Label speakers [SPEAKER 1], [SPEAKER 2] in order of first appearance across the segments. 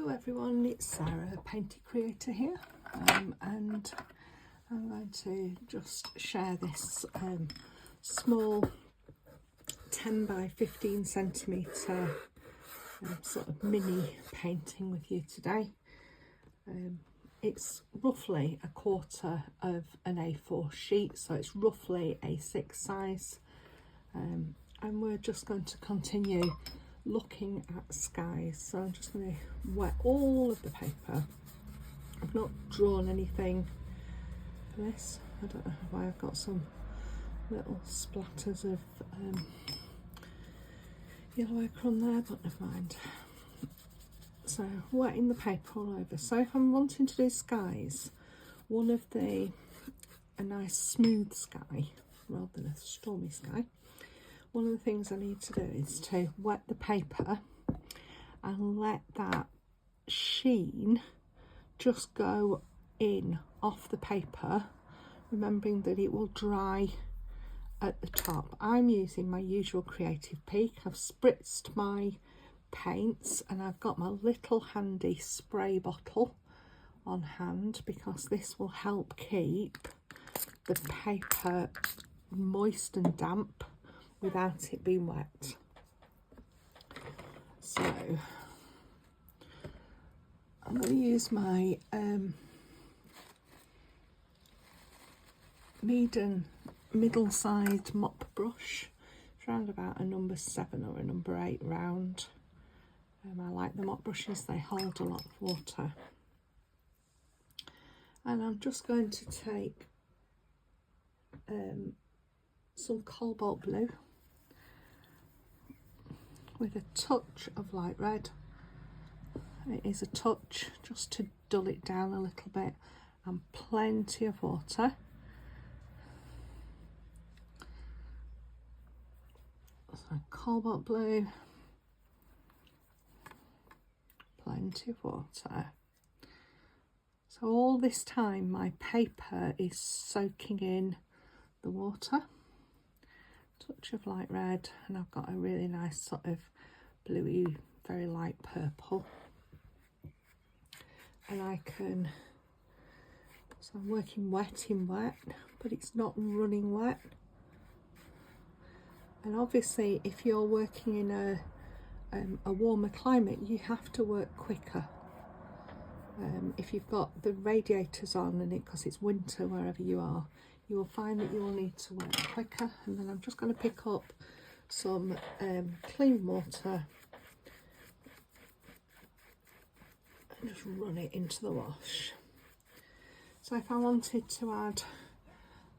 [SPEAKER 1] Hello everyone, it's Sarah, Painter Creator here, and I'm going to just share this small 10 by 15 centimetre sort of mini painting with you today. It's roughly a quarter of an A4 sheet, so it's roughly A6 size, and we're just going to continue looking at skies. So I'm just going to wet all of the paper. I've not drawn anything for this. I don't know why I've got some little splatters of yellow ochre on there, but never mind. So wetting the paper all over. So if I'm wanting to do skies, a nice smooth sky rather than a stormy sky, one of the things I need to do is to wet the paper and let that sheen just go in off the paper, remembering that it will dry at the top. I'm using my usual Creative Peak. I've spritzed my paints and I've got my little handy spray bottle on hand because this will help keep the paper moist and damp without it being wet. So I'm going to use my Meeden middle-sized mop brush. It's around about a number 7 or a number 8 round. I like the mop brushes, they hold a lot of water. And I'm just going to take some cobalt blue with a touch of light red. It is a touch just to dull it down a little bit, and plenty of water. So cobalt blue, plenty of water. So all this time my paper is soaking in the water. Touch of light red, and I've got a really nice sort of bluey, very light purple. And so I'm working wet in wet, but it's not running wet. And obviously if you're working in a warmer climate, you have to work quicker. If you've got the radiators on and because it's winter wherever you are, you will find that you will need to work quicker. And then I'm just going to pick up some clean water and just run it into the wash. So if I wanted to add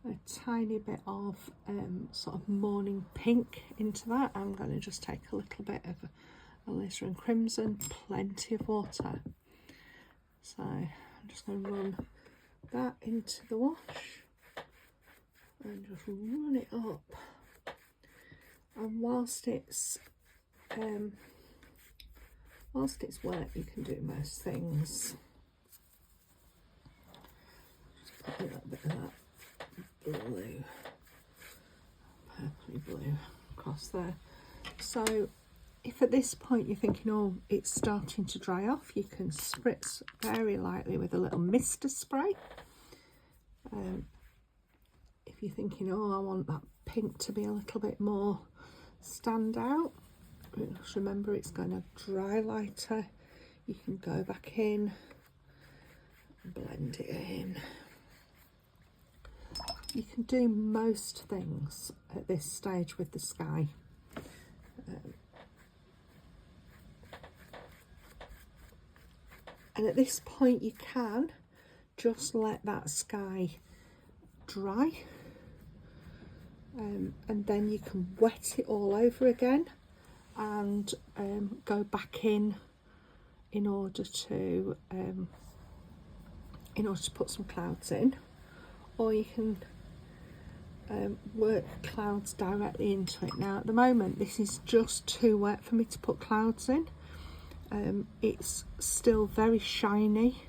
[SPEAKER 1] a tiny bit of sort of morning pink into that, I'm going to just take a little bit of alizarin crimson, plenty of water. So I'm just going to run that into the wash and just run it up. And whilst it's wet, you can do most things. Just put a little bit of that blue, purpley blue across there. So if at this point you're thinking, oh, it's starting to dry off, you can spritz very lightly with a little mister spray. If you're thinking, oh, I want that pink to be a little bit more stand out, just remember it's going to dry lighter. You can go back in and blend it in. You can do most things at this stage with the sky. And at this point you can just let that sky dry, and then you can wet it all over again and go back in order to put some clouds in, or you can work clouds directly into it. Now at the moment this is just too wet for me to put clouds in. It's still very shiny,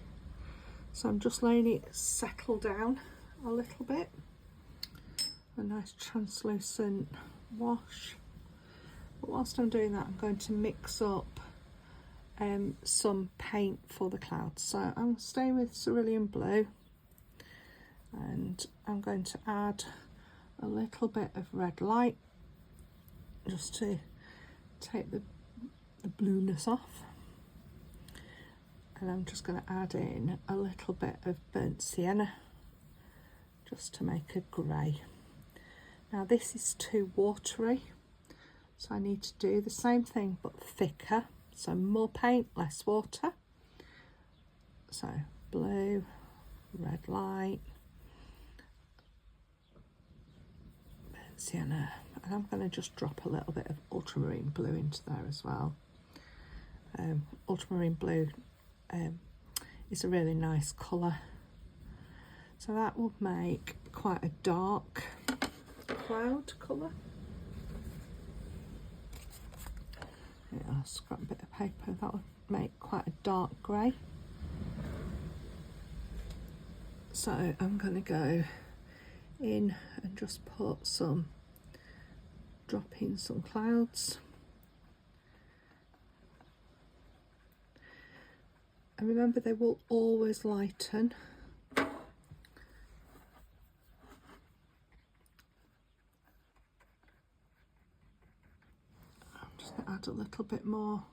[SPEAKER 1] so I'm just letting it settle down a little bit. A nice translucent wash. But whilst I'm doing that, I'm going to mix up some paint for the clouds. So I'm staying with cerulean blue, and I'm going to add a little bit of red light just to take the blueness off, and I'm just going to add in a little bit of burnt sienna just to make a grey. Now this is too watery, so I need to do the same thing but thicker, so more paint, less water. So blue, red light, burnt sienna, and I'm going to just drop a little bit of ultramarine blue into there as well. Ultramarine blue is a really nice colour, so that will make quite a dark cloud colour. Yeah, I'll scrap a bit of paper, that would make quite a dark grey. So I'm going to go in and just drop in some clouds. And remember, they will always lighten. I'm just going to add a little bit more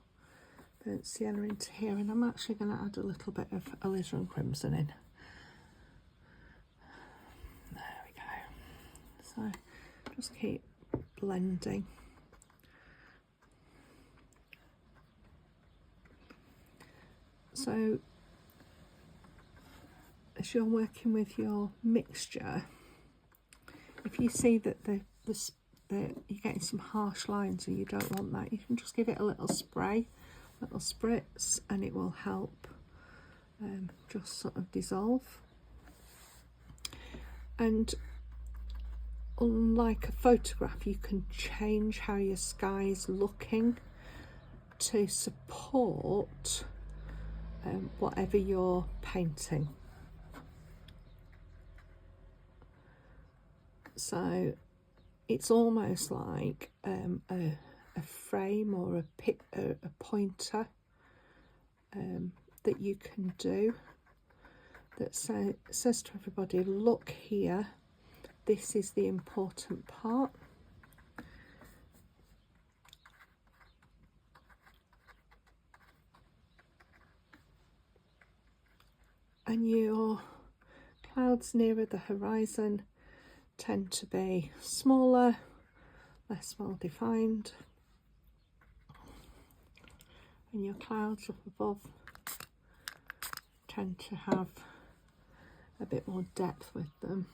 [SPEAKER 1] burnt sienna into here, and I'm actually going to add a little bit of alizarin crimson in. There we go. So just keep blending. So as you're working with your mixture, if you see that you're getting some harsh lines and you don't want that, you can just give it a little spray, little spritz, and it will help just sort of dissolve. And unlike a photograph, you can change how your sky's looking to support whatever you're painting. So it's almost like a frame or a pointer that you can do that says to everybody, look here, this is the important part. And your clouds nearer the horizon tend to be smaller, less well defined, and your clouds up above tend to have a bit more depth with them.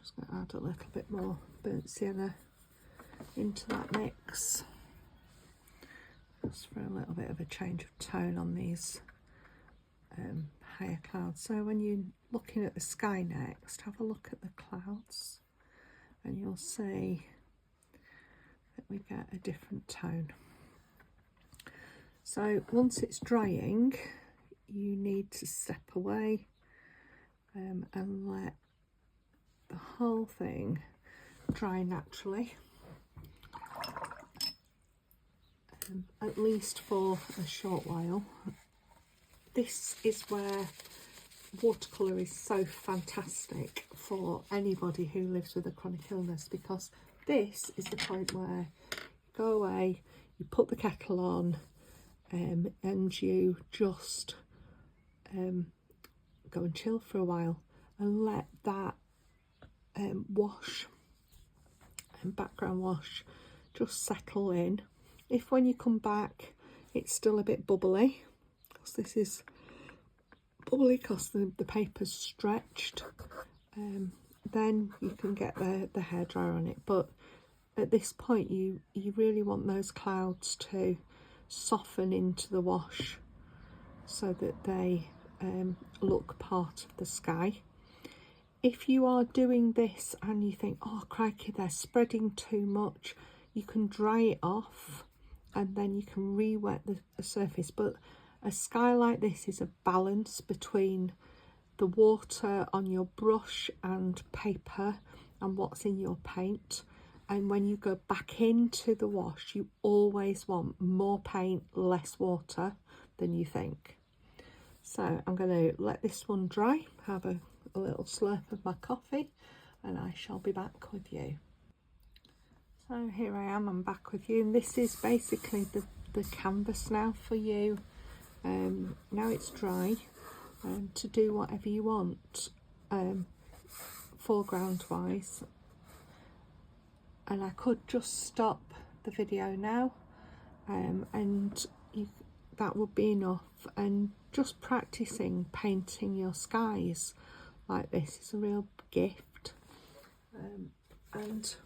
[SPEAKER 1] Just going to add a little bit more burnt sienna into that mix, just for a little bit of a change of tone on these higher clouds. So when you're looking at the sky next, have a look at the clouds and you'll see that we get a different tone. So once it's drying, you need to step away and let the whole thing dry naturally, at least for a short while. This is where watercolour is so fantastic for anybody who lives with a chronic illness, because this is the point where you go away, you put the kettle on, and you just go and chill for a while and let that wash and background wash just settle in. If when you come back it's still a bit bubbly, because this is bubbly because the paper's stretched, then you can get the hairdryer on it. But at this point you really want those clouds to soften into the wash so that they look part of the sky. If you are doing this and you think, oh crikey, they're spreading too much, you can dry it off and then you can re-wet the surface. But a sky like this is a balance between the water on your brush and paper and what's in your paint, and when you go back into the wash, you always want more paint, less water than you think. So I'm going to let this one dry, have a little slurp of my coffee, and I shall be back with you. So here I am, I'm back with you, and this is basically the canvas now for you. Now it's dry, to do whatever you want, foreground wise. And I could just stop the video now, and that would be enough, and just practicing painting your skies like this is a real gift. And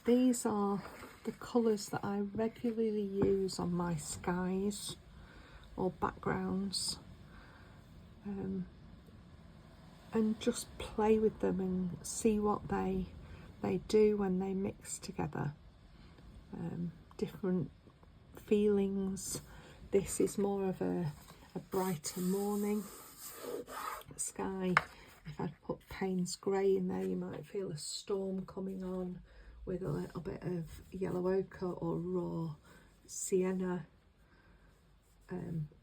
[SPEAKER 1] these are the colours that I regularly use on my skies or backgrounds, and just play with them and see what they do when they mix together. Different feelings. This is more of a brighter morning sky. If I'd put Payne's grey in there, you might feel a storm coming on with a little bit of yellow ochre or raw sienna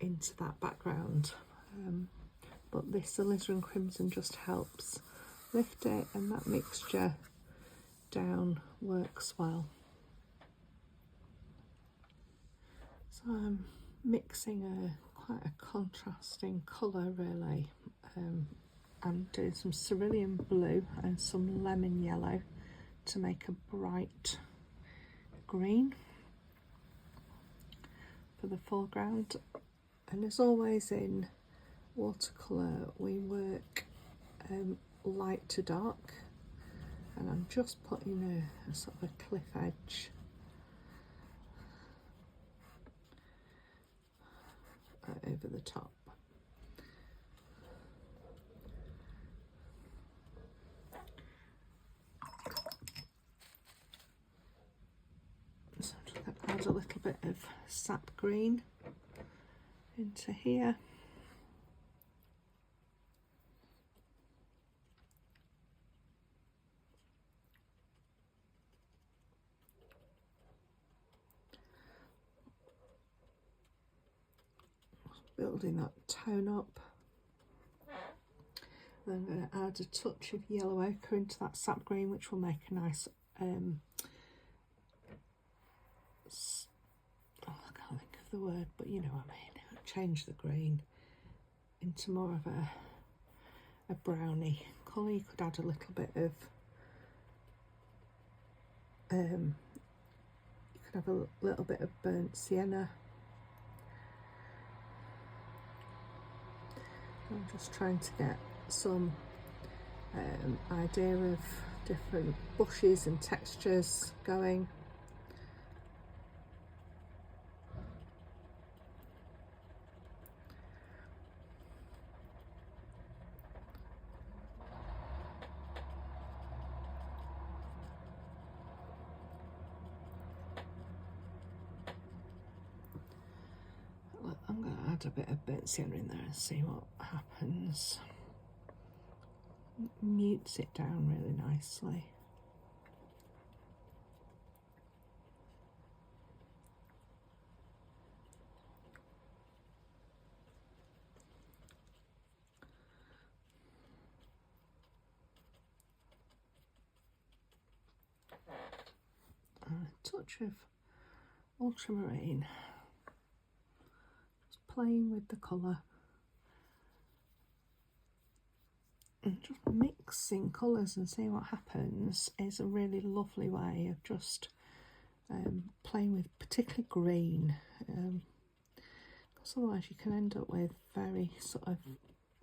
[SPEAKER 1] into that background. But this alizarin crimson just helps lift it, and that mixture down works well. So I'm mixing quite a contrasting colour really. I'm doing some cerulean blue and some lemon yellow to make a bright green for the foreground. And as always in watercolour, we work light to dark, and I'm just putting a sort of a cliff edge over the top. So I'm just going to add a little bit of sap green into here. Building that tone up. Then I'm going to add a touch of yellow ochre into that sap green, which will make a nice I can't think of the word, but you know what I mean. Change the green into more of a brownie colour. You could add a little bit of you could have a little bit of burnt sienna. I'm just trying to get some idea of different bushes and textures going. I'm going to add a bit of burnt sienna in there and see what happens. It mutes it down really nicely. And a touch of ultramarine. Playing with the colour and just mixing colours and seeing what happens is a really lovely way of just playing with particularly green, because otherwise you can end up with very sort of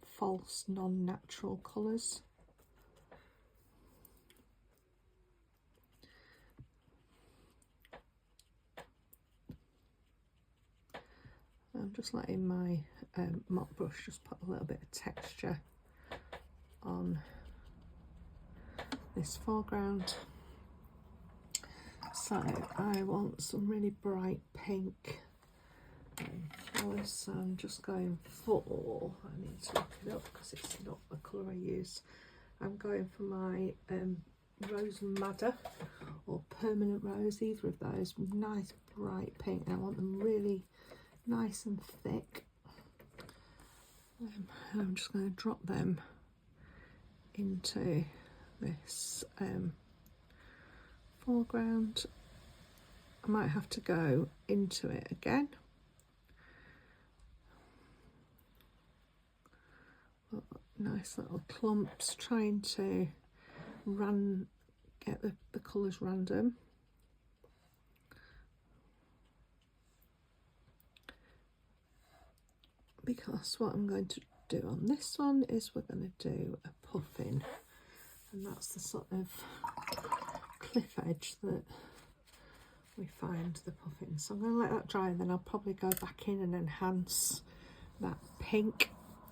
[SPEAKER 1] false, non-natural colours. I'm just letting my mop brush just put a little bit of texture on this foreground. So I want some really bright pink flowers, so I'm just going for, I need to look it up because it's not the colour I use. I'm going for my Rose Madder or Permanent Rose, either of those. Nice bright pink. I want them really nice and thick. I'm just going to drop them into this foreground. I might have to go into it again. Nice little clumps, trying to get the colours random. Because what I'm going to do on this one is we're going to do a puffin, and that's the sort of cliff edge that we find the puffin. So I'm going to let that dry, and then I'll probably go back in and enhance that pink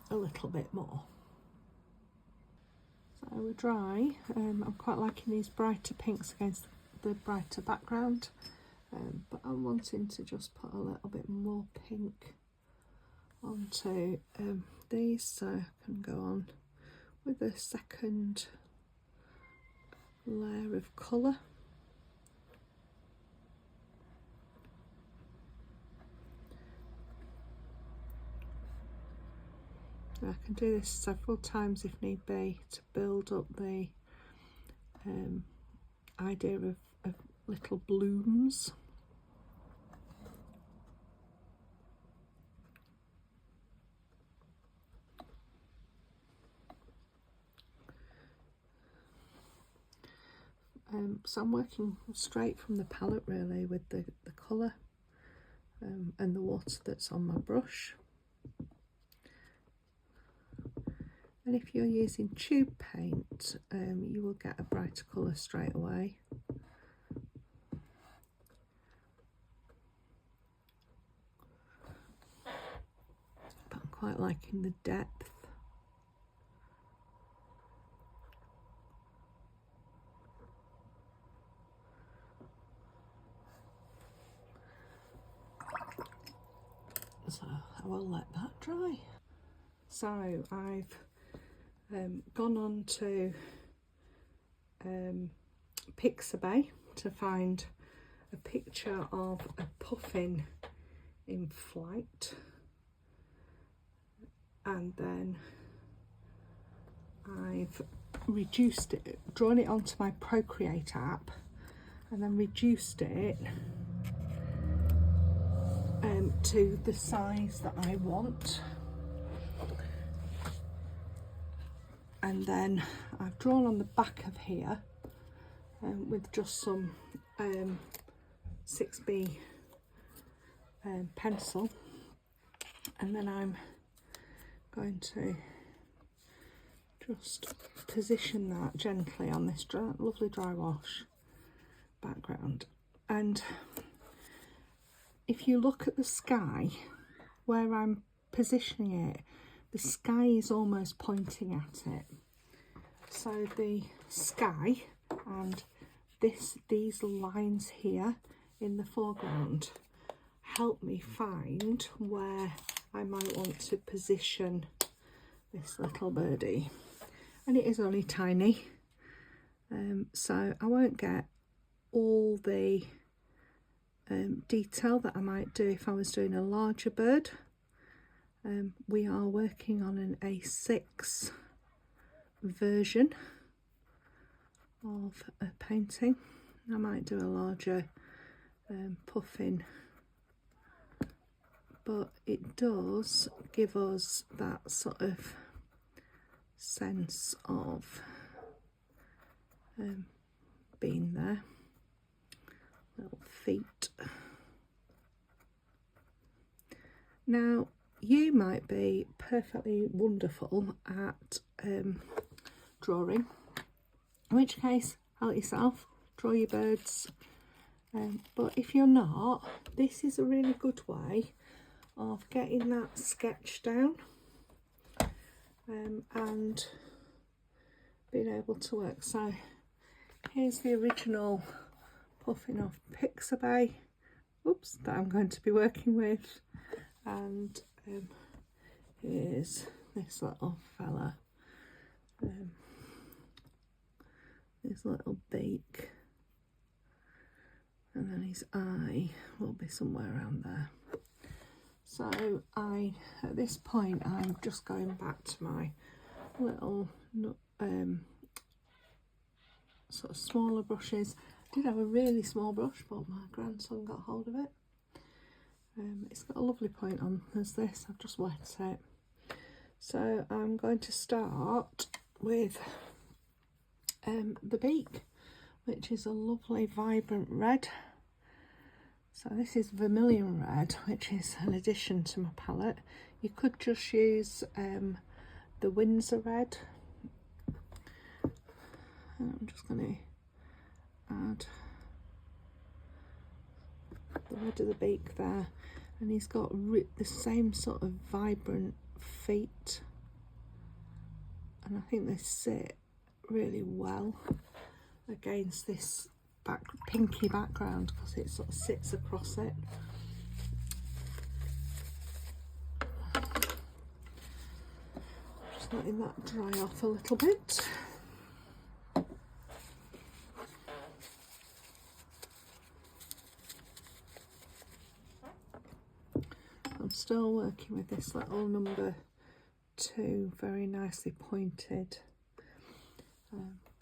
[SPEAKER 1] a little bit more. So we're dry. I'm quite liking these brighter pinks against the brighter background, but I'm wanting to just put a little bit more pink onto these, so I can go on with a second layer of colour. I can do this several times if need be to build up the idea of little blooms. So I'm working straight from the palette really with the colour and the water that's on my brush. And if you're using tube paint, you will get a brighter colour straight away. But I'm quite liking the depth. So I will let that dry. So I've gone on to Pixabay to find a picture of a puffin in flight, and then I've reduced it, drawn it onto my Procreate app, and then reduced it to the size that I want. And then I've drawn on the back of here with just some 6B pencil, and then I'm going to just position that gently on this lovely dry wash background. And if you look at the sky where I'm positioning it, the sky is almost pointing at it. So the sky and these lines here in the foreground help me find where I might want to position this little birdie. And it is only tiny, so I won't get all the detail that I might do if I was doing a larger bird. We are working on an A6 version of a painting. I might do a larger puffin, but it does give us that sort of sense of being there. Little feet. Now, you might be perfectly wonderful at drawing, in which case help yourself, draw your birds, but if you're not, this is a really good way of getting that sketch down and being able to work. So here's the original puffin of Pixabay, that I'm going to be working with, and here's this little fella. his little beak, and then his eye will be somewhere around there. So at this point, I'm just going back to my little sort of smaller brushes. I did have a really small brush, but my grandson got hold of it. It's got a lovely point on as this. I've just wet it. So I'm going to start with the beak, which is a lovely vibrant red. So this is vermilion red, which is an addition to my palette. You could just use the Windsor red. And I'm just going to add the red of the beak there, and he's got the same sort of vibrant feet, and I think they sit really well against this pinky background because it sort of sits across it. Just letting that dry off a little bit. I'm still working with this little number 2 very nicely pointed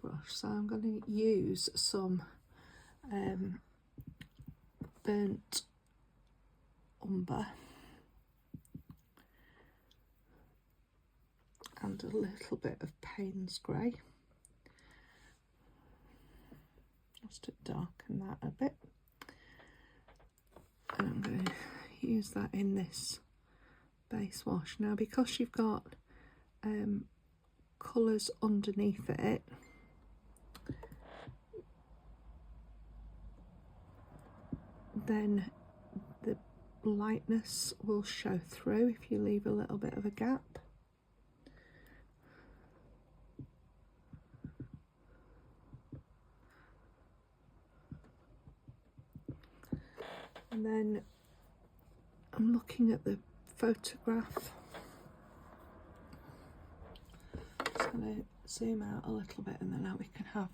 [SPEAKER 1] brush, so I'm going to use some burnt umber and a little bit of Payne's grey just to darken that a bit, and I'm going to use that in this base wash. Now, because you've got colours underneath it, then the lightness will show through if you leave a little bit of a gap. And then I'm looking at the photograph. Just going to zoom out a little bit, and then now we can have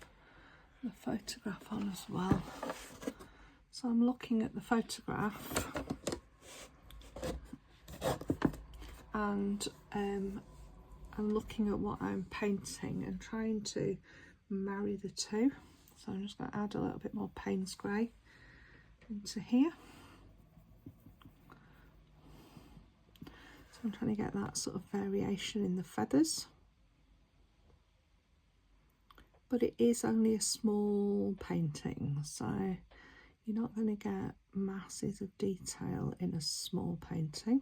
[SPEAKER 1] the photograph on as well. So I'm looking at the photograph, and I'm looking at what I'm painting and trying to marry the two. So I'm just going to add a little bit more Payne's grey into here. So I'm trying to get that sort of variation in the feathers. But it is only a small painting, so you're not going to get masses of detail in a small painting.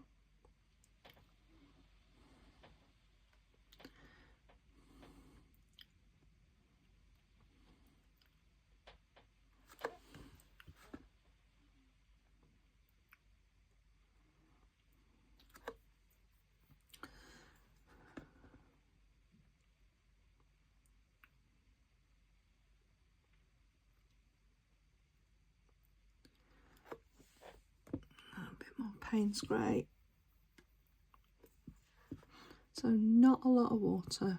[SPEAKER 1] Payne's grey. So not a lot of water.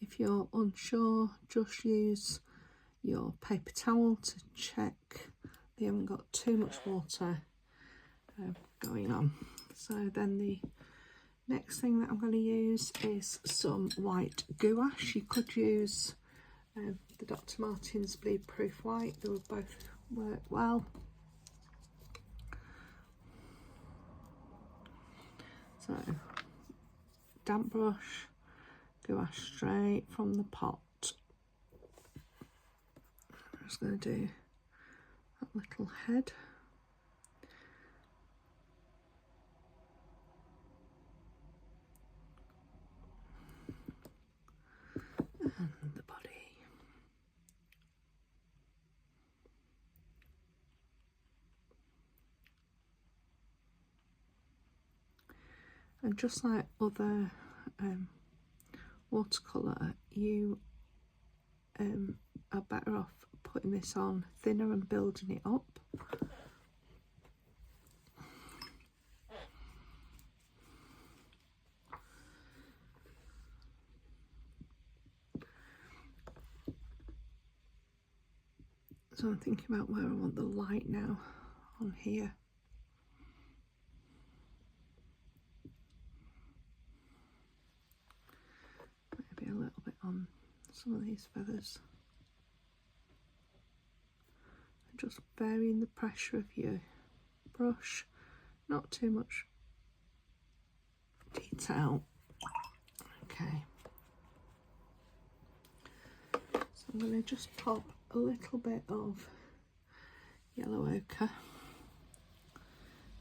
[SPEAKER 1] If you're unsure, just use your paper towel to check they haven't got too much water going on. So then the next thing that I'm going to use is some white gouache. You could use the Dr. Martens Bleed Proof White. They will both work well. So, damp brush, gouache straight from the pot. I'm just going to do that little head. And the body. And just like other watercolour, you are better off putting this on thinner and building it up. So I'm thinking about where I want the light now on here. Maybe a little bit on some of these feathers. And just varying the pressure of your brush, not too much detail. Okay. So I'm going to just pop a little bit of yellow ochre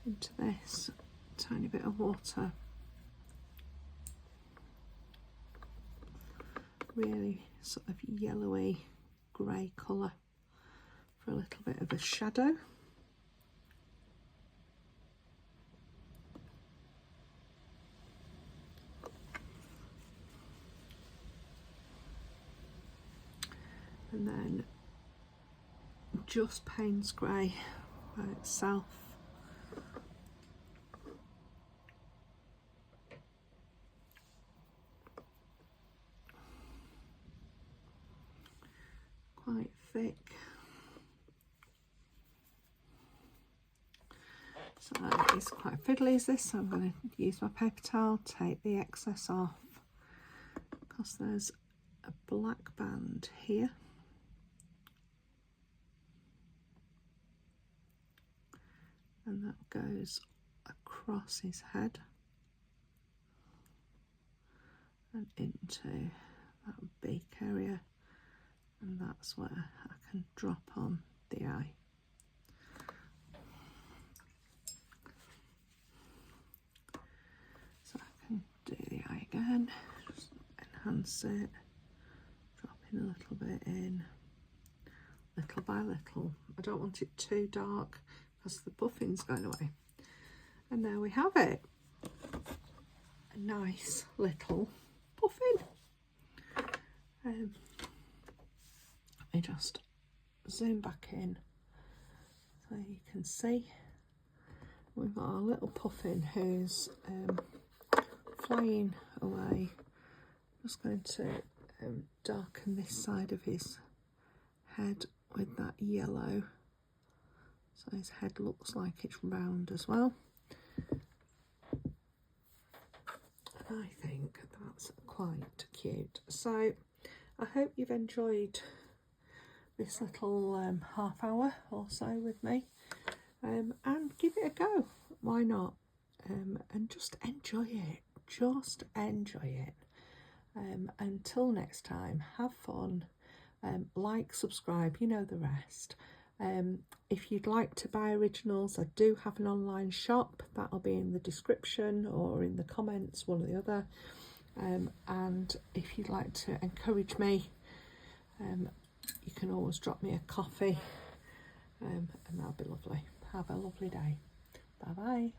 [SPEAKER 1] into this, tiny bit of water. Really sort of yellowy grey colour for a little bit of a shadow. And then just Payne's grey by itself. Quite thick. So it's quite fiddly is this, so I'm going to use my paper towel, take the excess off, because there's a black band here. And that goes across his head and into that beak area, and that's where I can drop on the eye. So I can do the eye again, just enhance it, dropping a little bit in, little by little. I don't want it too dark because the puffin's going away. And there we have it, a nice little puffin. Let me just zoom back in so you can see we've got our little puffin who's flying away. Just going to darken this side of his head with that yellow, so his head looks like it's round as well. And I think that's quite cute. So I hope you've enjoyed this little half hour or so with me, and give it a go, why not, and just enjoy it, until next time, have fun, like, subscribe, you know the rest. If you'd like to buy originals, I do have an online shop, that'll be in the description or in the comments, one or the other. And if you'd like to encourage me, you can always drop me a coffee, and that'll be lovely. Have a lovely day. Bye bye.